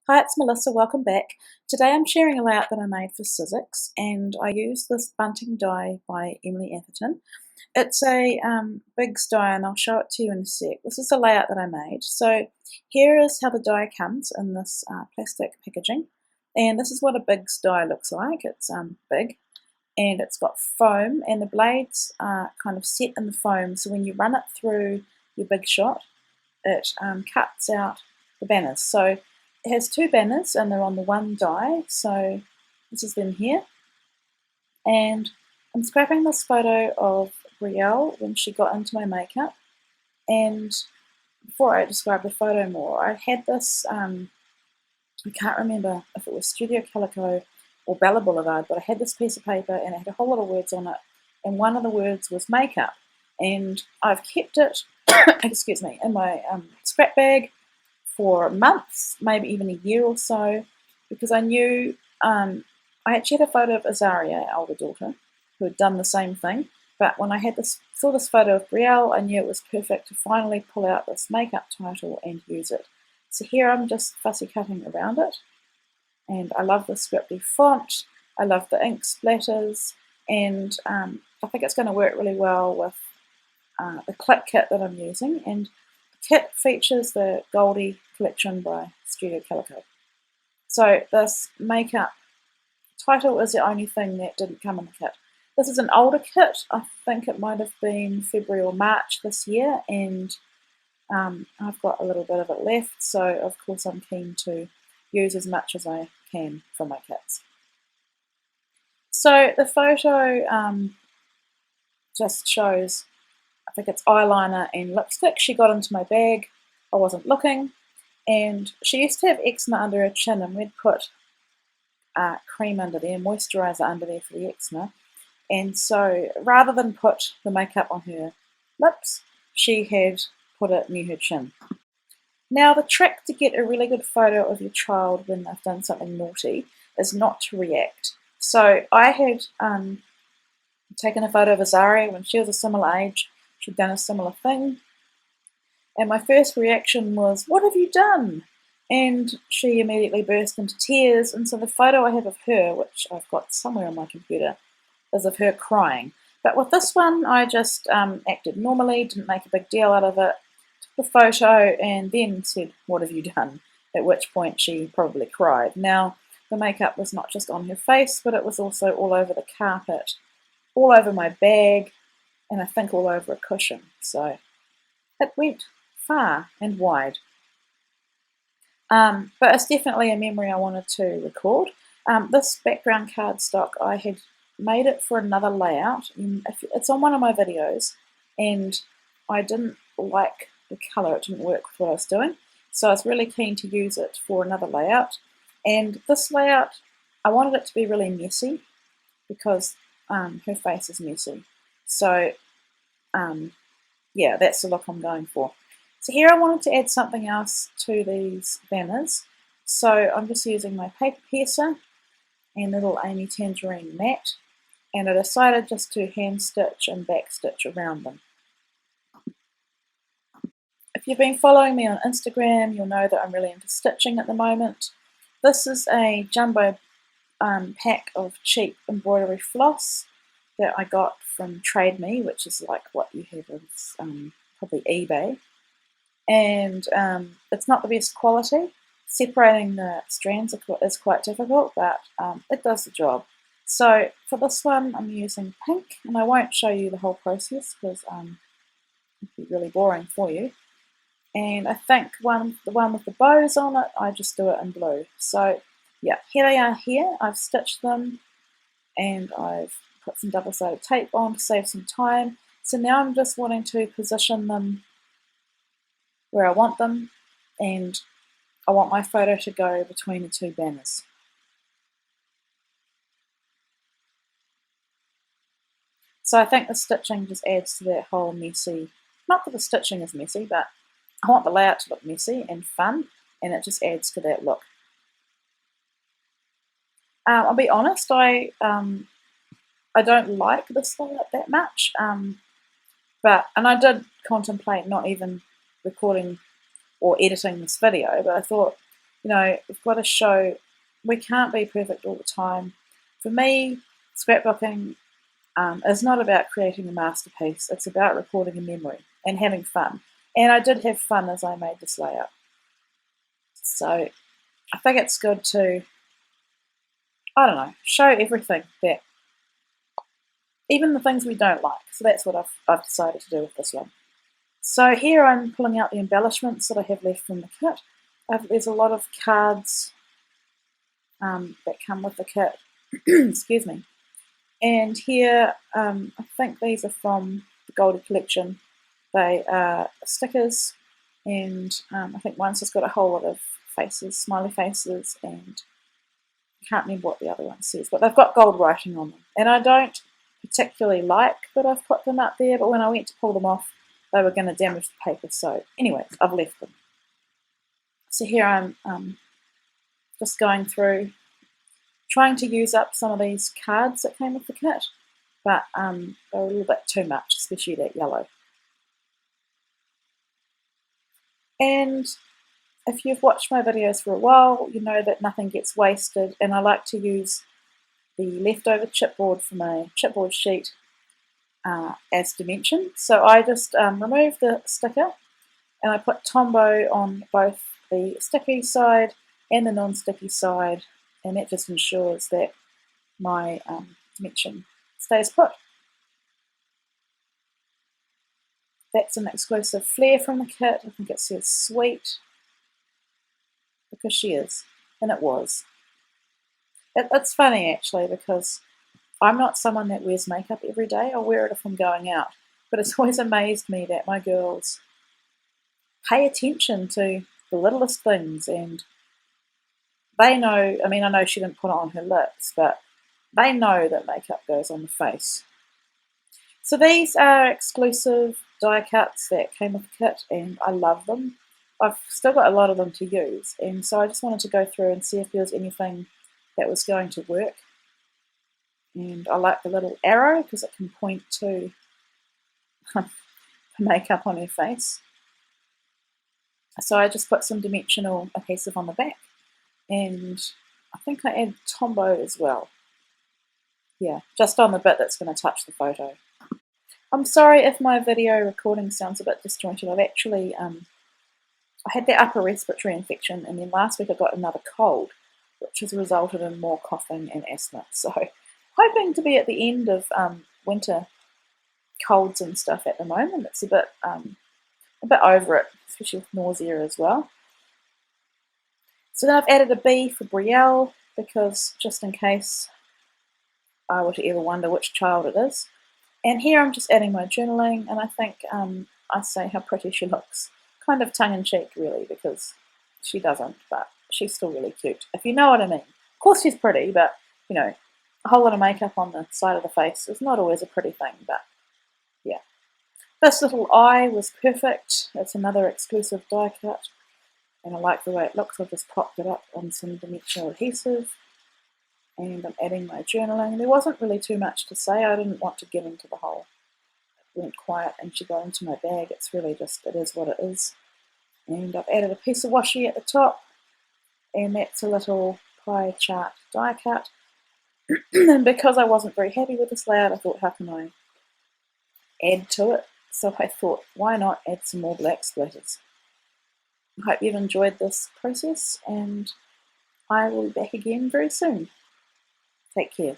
Hi, it's Melissa, welcome back. Today I'm sharing a layout that I made for Sizzix, and I used this bunting die by Emily Atherton. It's a Biggs die, and I'll show it to you in a sec. This is a layout that I made. So here is how the die comes in this plastic packaging, and this is what a Biggs die looks like. It's big, and it's got foam, and the blades are kind of set in the foam, so when you run it through your big shot, it cuts out the banners. So it has two banners and they're on the one die, so this is them here. And I'm scrapping this photo of Brielle when she got into my makeup. And before I describe the photo more, I had this, I can't remember if it was Studio Calico or Bella Boulevard, but I had this piece of paper and it had a whole lot of words on it. And one of the words was makeup. And I've kept it, excuse me, in my scrap bag for months, maybe even a year or so, because I knew I actually had a photo of Azaria, our older daughter, who had done the same thing. But when I saw this photo of Brielle, I knew it was perfect to finally pull out this makeup title and use it. So here I'm just fussy cutting around it, and I love the scripty font. I love the ink splatters, and I think it's going to work really well with the clip kit that I'm using. And kit features the Goldie collection by Studio Calico. So this makeup title is the only thing that didn't come in the kit. This is an older kit. I think it might have been February or March this year, and I've got a little bit of it left, so of course I'm keen to use as much as I can for my kits. So the photo just shows, I think it's eyeliner and lipstick. She got into my bag, I wasn't looking, and she used to have eczema under her chin, and we'd put cream under there, moisturiser under there for the eczema. And so rather than put the makeup on her lips, she had put it near her chin. Now the trick to get a really good photo of your child when they've done something naughty is not to react. So I had taken a photo of Azaria when she was a similar age. She'd done a similar thing, and my first reaction was, "What have you done?" And she immediately burst into tears, and so the photo I have of her, which I've got somewhere on my computer, is of her crying. But with this one, I just acted normally, didn't make a big deal out of it, took the photo, and then said, "What have you done?" At which point she probably cried. Now, the makeup was not just on her face, but it was also all over the carpet, all over my bag, and I think all over a cushion. So it went far and wide. But it's definitely a memory I wanted to record. This background cardstock, I had made it for another layout. It's on one of my videos, and I didn't like the colour. It didn't work with what I was doing. So I was really keen to use it for another layout. And this layout, I wanted it to be really messy because her face is messy. So yeah, that's the look I'm going for. So here I wanted to add something else to these banners. So I'm just using my paper piercer and little Amy Tangerine mat, and I decided just to hand stitch and back stitch around them. If you've been following me on Instagram, you'll know that I'm really into stitching at the moment. This is a jumbo pack of cheap embroidery floss that I got from Trade Me, which is like what you have is probably eBay. And it's not the best quality. Separating the strands is quite difficult, but it does the job. So for this one, I'm using pink, and I won't show you the whole process because it'd be really boring for you. And I think the one with the bows on it, I just do it in blue. So yeah, here they are here. I've stitched them, and I've put some double-sided tape on to save some time. So now I'm just wanting to position them where I want them, and I want my photo to go between the two banners. So I think the stitching just adds to that whole messy, not that the stitching is messy, but I want the layout to look messy and fun, and it just adds to that look. I'll be honest, I don't like this layout that much, and I did contemplate not even recording or editing this video, but I thought you know, we've got to show we can't be perfect all the time. For me, scrapbooking is not about creating a masterpiece. It's about recording a memory and having fun. And I did have fun as I made this layout. So I think it's good to, I don't know, show everything, that even the things we don't like. So that's what I've decided to do with this one. So here I'm pulling out the embellishments that I have left from the kit. There's a lot of cards that come with the kit. Excuse me. And here, I think these are from the Goldie collection. They are stickers, and I think one's just got a whole lot of faces, smiley faces, and I can't remember what the other one says, but they've got gold writing on them. And I don't particularly like that I've put them up there, but when I went to pull them off, they were going to damage the paper. So anyway, I've left them. So here I'm just going through, trying to use up some of these cards that came with the kit, but they're a little bit too much, especially that yellow. And if you've watched my videos for a while, you know that nothing gets wasted, and I like to use the leftover chipboard from a chipboard sheet as dimension. So I just remove the sticker and I put Tombow on both the sticky side and the non-sticky side, and that just ensures that my dimension stays put. That's an exclusive flare from the kit. I think it says sweet, because she is, and it was. It's funny actually, because I'm not someone that wears makeup every day. I'll wear it if I'm going out, but it's always amazed me that my girls pay attention to the littlest things, and they know, I mean, I know she didn't put it on her lips, but they know that makeup goes on the face. So these are exclusive die cuts that came with the kit, and I love them. I've still got a lot of them to use, and so I just wanted to go through and see if there was anything that was going to work. And I like the little arrow because it can point to the makeup on her face. So I just put some dimensional adhesive on the back, and I think I add Tombow as well. Yeah, just on the bit that's going to touch the photo. I'm sorry if my video recording sounds a bit disjointed. I've actually, I had that upper respiratory infection, and then last week I got another cold, which has resulted in more coughing and asthma. So hoping to be at the end of winter colds and stuff at the moment. It's a bit over it, especially with nausea as well. So then I've added a B for Brielle, because just in case I were to ever wonder which child it is. And here I'm just adding my journaling, and I think I say how pretty she looks. Kind of tongue-in-cheek, really, because she doesn't, but she's still really cute, if you know what I mean. Of course she's pretty, but, you know, a whole lot of makeup on the side of the face is not always a pretty thing, but yeah. This little eye was perfect. It's another exclusive die cut, and I like the way it looks. I've just popped it up on some dimensional adhesive, and I'm adding my journaling. There wasn't really too much to say. I didn't want to get into the whole went quiet and should go into my bag. It's really just, it is what it is. And I've added a piece of washi at the top, and that's a little pie chart die cut. And because I wasn't very happy with this layout, I thought, how can I add to it? So I thought, why not add some more black splatters? I hope you've enjoyed this process, and I will be back again very soon. Take care.